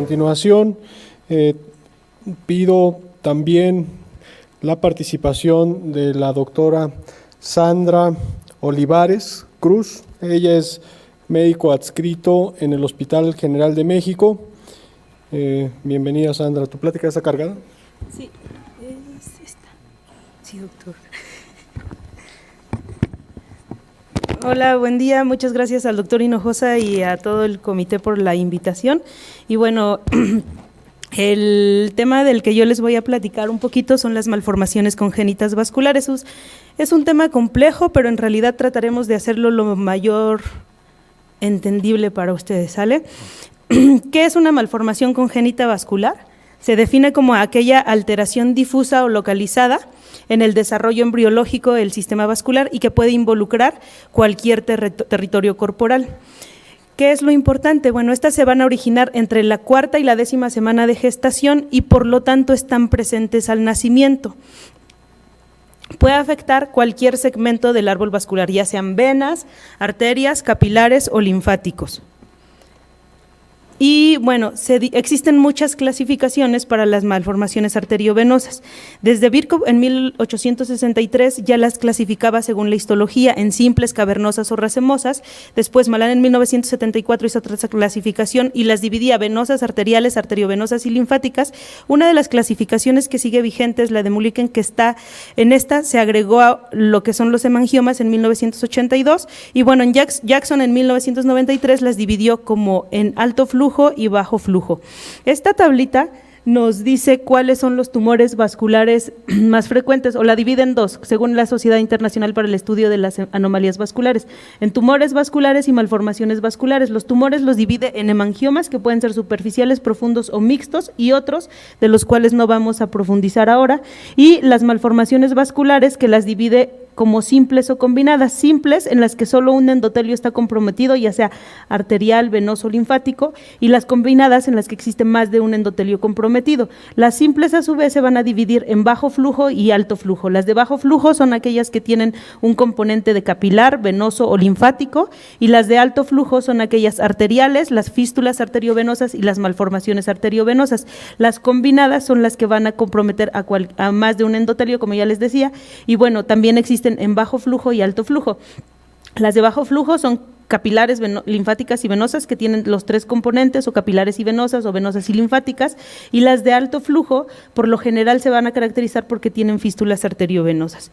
continuación, pido también la participación de la doctora Sandra Olivares Cruz. Ella es médico adscrito en el Hospital General de México. Bienvenida, Sandra. ¿Tu plática está cargada? Sí, es esta. Sí, doctor. Hola, buen día. Muchas gracias al doctor Hinojosa y a todo el comité por la invitación. Y bueno, el tema del que yo les voy a platicar un poquito son las malformaciones congénitas vasculares. Es un tema complejo, pero en realidad trataremos de hacerlo lo mayor entendible para ustedes, ¿sale? ¿Qué es una malformación congénita vascular? Se define como aquella alteración difusa o localizada en el desarrollo embriológico del sistema vascular y que puede involucrar cualquier territorio corporal. ¿Qué es lo importante? Bueno, estas se van a originar entre la 4ª y la 10ª semana de gestación y por lo tanto están presentes al nacimiento. Puede afectar cualquier segmento del árbol vascular, ya sean venas, arterias, capilares o linfáticos. Y bueno, existen muchas clasificaciones para las malformaciones arteriovenosas. Desde Virchow en 1863 ya las clasificaba según la histología en simples, cavernosas o racemosas. Después Malan en 1974 hizo otra clasificación y las dividía venosas, arteriales, arteriovenosas y linfáticas. Una de las clasificaciones que sigue vigente es la de Mulliken, que está en esta, se agregó a lo que son los hemangiomas en 1982 y bueno, en Jackson en 1993 las dividió como en alto flujo y bajo flujo. Esta tablita nos dice cuáles son los tumores vasculares más frecuentes, o la divide en dos, según la Sociedad Internacional para el Estudio de las Anomalías Vasculares, en tumores vasculares y malformaciones vasculares. Los tumores los divide en hemangiomas, que pueden ser superficiales, profundos o mixtos, y otros, de los cuales no vamos a profundizar ahora, y las malformaciones vasculares, que las divide como simples o combinadas. Simples, en las que solo un endotelio está comprometido, ya sea arterial, venoso o linfático, y las combinadas, en las que existe más de un endotelio comprometido. Las simples, a su vez, se van a dividir en bajo flujo y alto flujo. Las de bajo flujo son aquellas que tienen un componente de capilar, venoso o linfático, y las de alto flujo son aquellas arteriales, las fístulas arteriovenosas y las malformaciones arteriovenosas. Las combinadas son las que van a comprometer a más de un endotelio, como ya les decía, y bueno, también existen en bajo flujo y alto flujo. Las de bajo flujo son capilares, linfáticas y venosas, que tienen los 3 componentes, o capilares y venosas, o venosas y linfáticas, y las de alto flujo por lo general se van a caracterizar porque tienen fístulas arteriovenosas.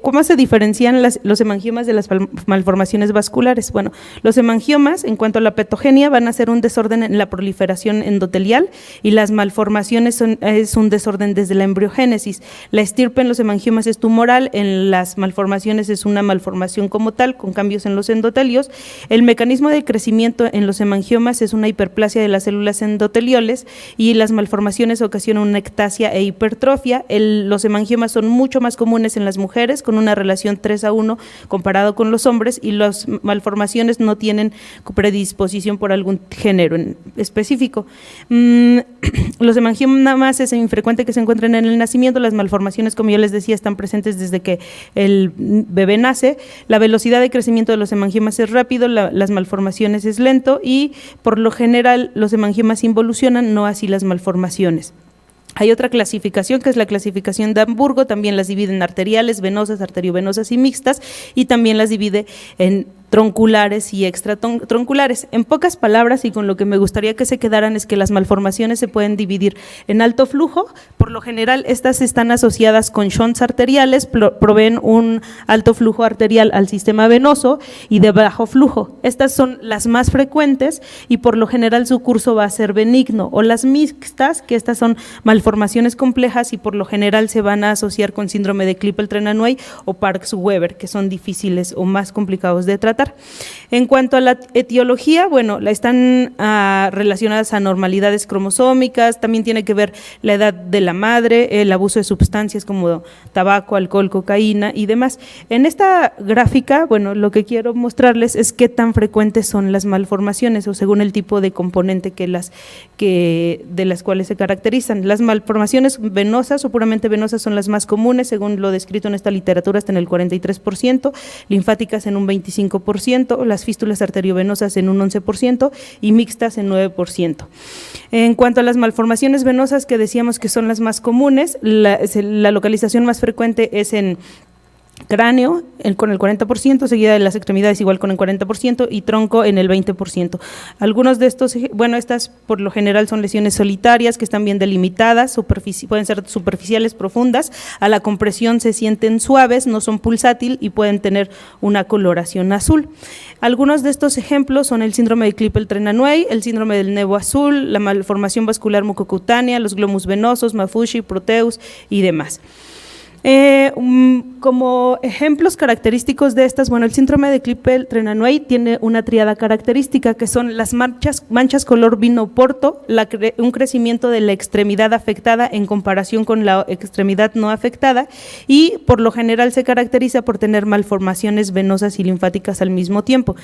¿Cómo se diferencian los hemangiomas de las malformaciones vasculares? Bueno, los hemangiomas, en cuanto a la patogenia, van a ser un desorden en la proliferación endotelial, y las malformaciones es un desorden desde la embriogénesis. La estirpe en los hemangiomas es tumoral, en las malformaciones es una malformación como tal, con cambios en los endotelios. El mecanismo de crecimiento en los hemangiomas es una hiperplasia de las células endotelioles, y las malformaciones ocasionan una ectasia e hipertrofia. Los hemangiomas son mucho más comunes en las mujeres, con una relación 3:1 comparado con los hombres, y las malformaciones no tienen predisposición por algún género en específico. Los hemangiomas es infrecuente que se encuentren en el nacimiento. Las malformaciones, como yo les decía, están presentes desde que el bebé nace. La velocidad de crecimiento de los hemangiomas es rápido, las malformaciones es lento, y por lo general los hemangiomas involucionan, no así las malformaciones. Hay otra clasificación, que es la clasificación de Hamburgo, también las divide en arteriales, venosas, arteriovenosas y mixtas, y también las divide en tronculares y extratronculares. En pocas palabras, y con lo que me gustaría que se quedaran, es que las malformaciones se pueden dividir en alto flujo. Por lo general, estas están asociadas con shunts arteriales, proveen un alto flujo arterial al sistema venoso, y de bajo flujo. Estas son las más frecuentes y por lo general su curso va a ser benigno. O las mixtas, que estas son malformaciones complejas y por lo general se van a asociar con síndrome de Klippel-Trenaunay o Parkes-Weber, que son difíciles o más complicados de tratar. En cuanto a la etiología, bueno, están relacionadas a anormalidades cromosómicas, también tiene que ver la edad de la madre, el abuso de sustancias como tabaco, alcohol, cocaína y demás. En esta gráfica, bueno, lo que quiero mostrarles es qué tan frecuentes son las malformaciones, o según el tipo de componente de las cuales se caracterizan. Las malformaciones venosas o puramente venosas son las más comunes, según lo descrito en esta literatura, hasta en el 43%, linfáticas en un 25%, 9%, las fístulas arteriovenosas en un 11% y mixtas en 9%. En cuanto a las malformaciones venosas, que decíamos que son las más comunes, la localización más frecuente es en cráneo con el 40%, seguida de las extremidades igual con el 40% y tronco en el 20%. Algunos de estos, bueno, estas por lo general son lesiones solitarias que están bien delimitadas, pueden ser superficiales, profundas, a la compresión se sienten suaves, no son pulsátil y pueden tener una coloración azul. Algunos de estos ejemplos son el síndrome de Klippel-Trenaunay, el síndrome del nevo azul, la malformación vascular mucocutánea, los glomus venosos, Maffucci, Proteus y demás. Como ejemplos característicos de estas, bueno, el síndrome de Klippel-Trenaunay tiene una tríada característica que son las manchas color vino porto, un crecimiento de la extremidad afectada en comparación con la extremidad no afectada y por lo general se caracteriza por tener malformaciones venosas y linfáticas al mismo tiempo.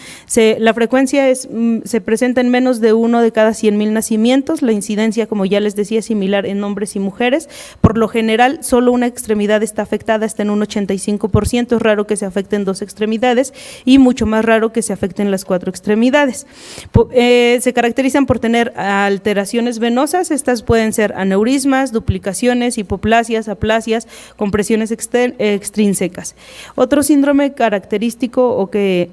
La frecuencia se presenta en menos de 1 de cada 100,000 nacimientos, la incidencia, como ya les decía, es similar en hombres y mujeres, por lo general solo una extremidad está afectada, está en un 85%, es raro que se afecten 2 extremidades y mucho más raro que se afecten las 4 extremidades. Se caracterizan por tener alteraciones venosas, estas pueden ser aneurismas, duplicaciones, hipoplasias, aplasias, compresiones extrínsecas. Otro síndrome característico o que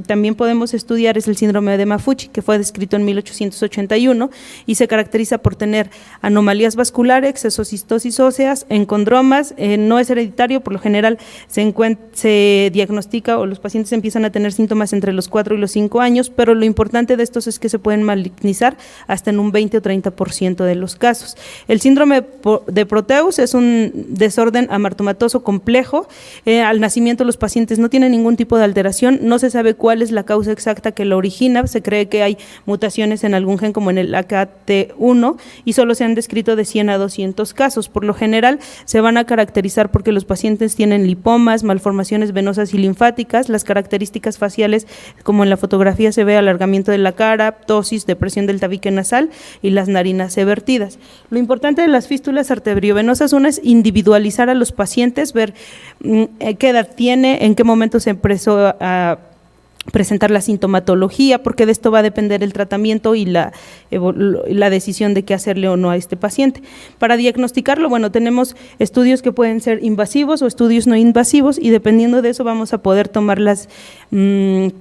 también podemos estudiar es el síndrome de Maffucci, que fue descrito en 1881 y se caracteriza por tener anomalías vasculares, exesocistosis óseas, encondromas, no es hereditario, por lo general se diagnostica o los pacientes empiezan a tener síntomas entre los 4 y los 5 años, pero lo importante de estos es que se pueden malignizar hasta en un 20 o 30% de los casos. El síndrome de Proteus es un desorden amartomatoso complejo, al nacimiento los pacientes no tienen ningún tipo de alteración, no se sabe cuál es la causa exacta que lo origina, se cree que hay mutaciones en algún gen como en el AKT1 y solo se han descrito de 100 a 200 casos, por lo general se van a caracterizar porque los pacientes tienen lipomas, malformaciones venosas y linfáticas, las características faciales, como en la fotografía se ve alargamiento de la cara, ptosis, depresión del tabique nasal y las narinas evertidas. Lo importante de las fístulas arteriovenosas, una es individualizar a los pacientes, ver qué edad tiene, en qué momento se empezó a presentar la sintomatología, porque de esto va a depender el tratamiento y la decisión de qué hacerle o no a este paciente. Para diagnosticarlo, bueno, tenemos estudios que pueden ser invasivos o estudios no invasivos y dependiendo de eso vamos a poder tomar las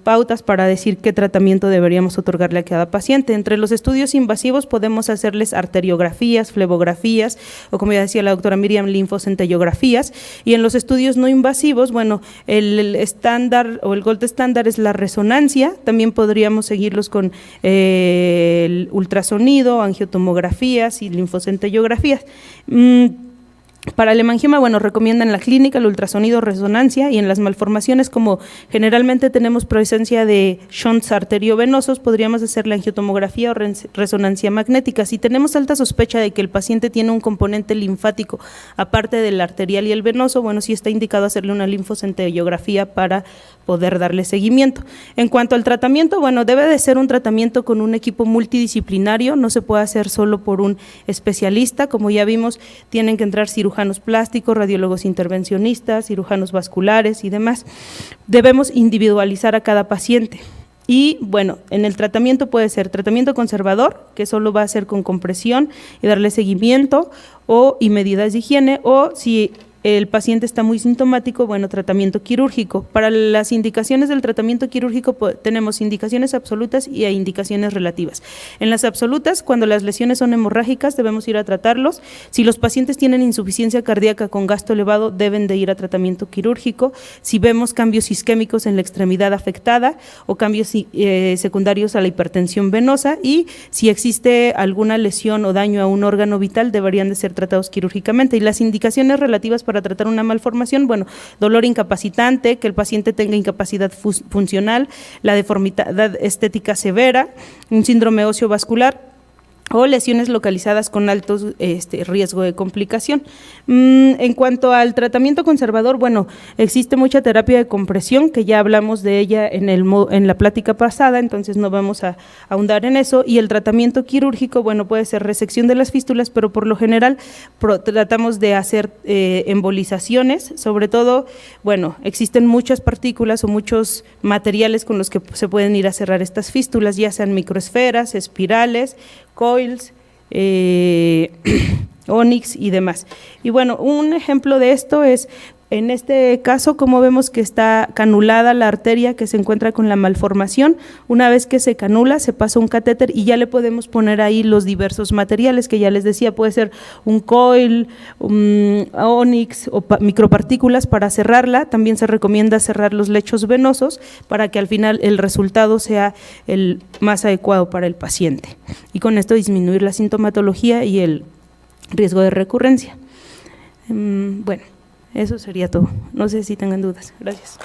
pautas para decir qué tratamiento deberíamos otorgarle a cada paciente. Entre los estudios invasivos podemos hacerles arteriografías, flebografías o, como ya decía la doctora Miriam, linfocentellografías, y en los estudios no invasivos, bueno, el estándar o el gold estándar es la resonancia, también podríamos seguirlos con el ultrasonido, angiotomografías y linfocentellografías. Para el hemangioma, bueno, recomiendan la clínica, el ultrasonido, resonancia, y en las malformaciones, como generalmente tenemos presencia de shunts arteriovenosos, podríamos hacer la angiotomografía o resonancia magnética. Si tenemos alta sospecha de que el paciente tiene un componente linfático aparte del arterial y el venoso, bueno, sí está indicado hacerle una linfocentellografía para poder darle seguimiento. En cuanto al tratamiento, bueno, debe de ser un tratamiento con un equipo multidisciplinario, no se puede hacer solo por un especialista, como ya vimos, tienen que entrar cirujanos plásticos, radiólogos intervencionistas, cirujanos vasculares y demás. Debemos individualizar a cada paciente. Y bueno, en el tratamiento puede ser tratamiento conservador, que solo va a ser con compresión y darle seguimiento y medidas de higiene, o si el paciente está muy sintomático, bueno, tratamiento quirúrgico. Para las indicaciones del tratamiento quirúrgico tenemos indicaciones absolutas y indicaciones relativas. En las absolutas, cuando las lesiones son hemorrágicas, debemos ir a tratarlos. Si los pacientes tienen insuficiencia cardíaca con gasto elevado, deben de ir a tratamiento quirúrgico. Si vemos cambios isquémicos en la extremidad afectada o cambios secundarios a la hipertensión venosa, y si existe alguna lesión o daño a un órgano vital, deberían de ser tratados quirúrgicamente. Y las indicaciones relativas para tratar una malformación, bueno, dolor incapacitante, que el paciente tenga incapacidad funcional, la deformidad estética severa, un síndrome óseo vascular, o lesiones localizadas con alto riesgo de complicación. En cuanto al tratamiento conservador, bueno, existe mucha terapia de compresión, que ya hablamos de ella en la plática pasada, entonces no vamos a ahondar en eso, y el tratamiento quirúrgico, bueno, puede ser resección de las fístulas, pero por lo general tratamos de hacer embolizaciones, sobre todo, bueno, existen muchas partículas o muchos materiales con los que se pueden ir a cerrar estas fístulas, ya sean microesferas, espirales, coils, Onyx y demás. Y bueno, un ejemplo de esto es, en este caso, como vemos que está canulada la arteria que se encuentra con la malformación. Una vez que se canula, se pasa un catéter y ya le podemos poner ahí los diversos materiales que ya les decía, puede ser un coil, un Onyx o micropartículas para cerrarla. También se recomienda cerrar los lechos venosos para que al final el resultado sea el más adecuado para el paciente. Y con esto disminuir la sintomatología y el riesgo de recurrencia. Bueno, eso sería todo. No sé si tengan dudas. Gracias.